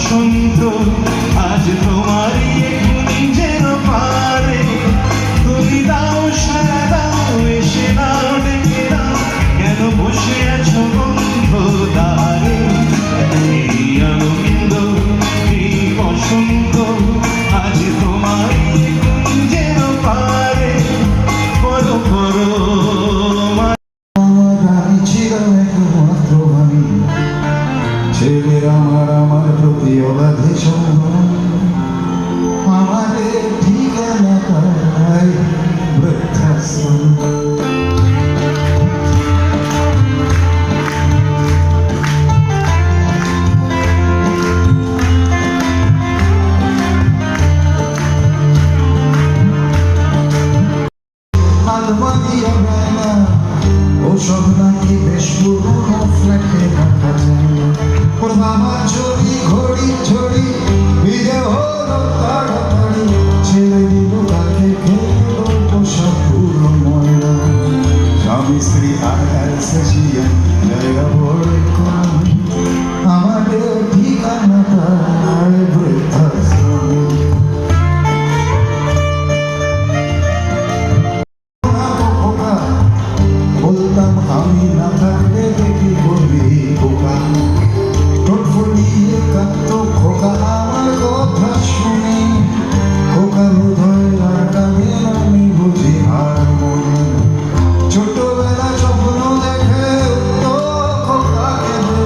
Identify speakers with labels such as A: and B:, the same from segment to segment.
A: বসন্ত আজ তোমারই কুঞ্জের পারে, তুমি দাও সারা দাও এসে নাও ডেকে দাও, কেন বসে আছো বন্ধ দ্বারে। এই আনন্দ এই বসন্ত আজ তোমারই কুঞ্জের পারে, করো করো
B: ছেলের আমার প্রতি অবাধে সম্মান, আমাদের ঠিকানা তাই বৃদ্ধাশ্রম। আলমারিয়া বেলা ওসব নাকি বেশ পুরোনো ফ্ল্যাটে রাখা যায়। ওর বাবার ছবি ঘড়ি ছড়ি ভিজে হলো তাড়াতাড়ি, ছেলে দিল কাকে খেলো পোশাক পুরো ময়লা। স্বামী স্ত্রী আর অ্যালসেশিয়ান জায়গা বড় কম, আমাদের ঠিকানা তাই বৃদ্ধাশ্রমে। বলতাম আমি না থাকলে দেখি করবি খোকা, ঠোঁট ফুলিয়ে কাঁদতো খোকা আমার কথা শুনে। খোকা বোধহয় রাগাবে আমি বুঝি আর মনে, ছোটবেলা স্বপ্ন দেখে তো খোকা কেঁদে,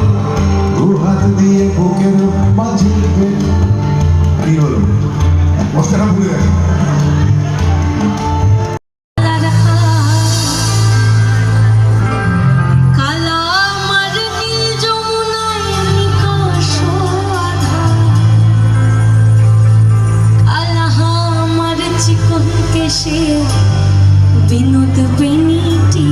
B: দু হাত দিয়ে বুকের মাঝে কি হলো বস্তাটা ভুলে গেছে।
C: বিনোদ বেনিটি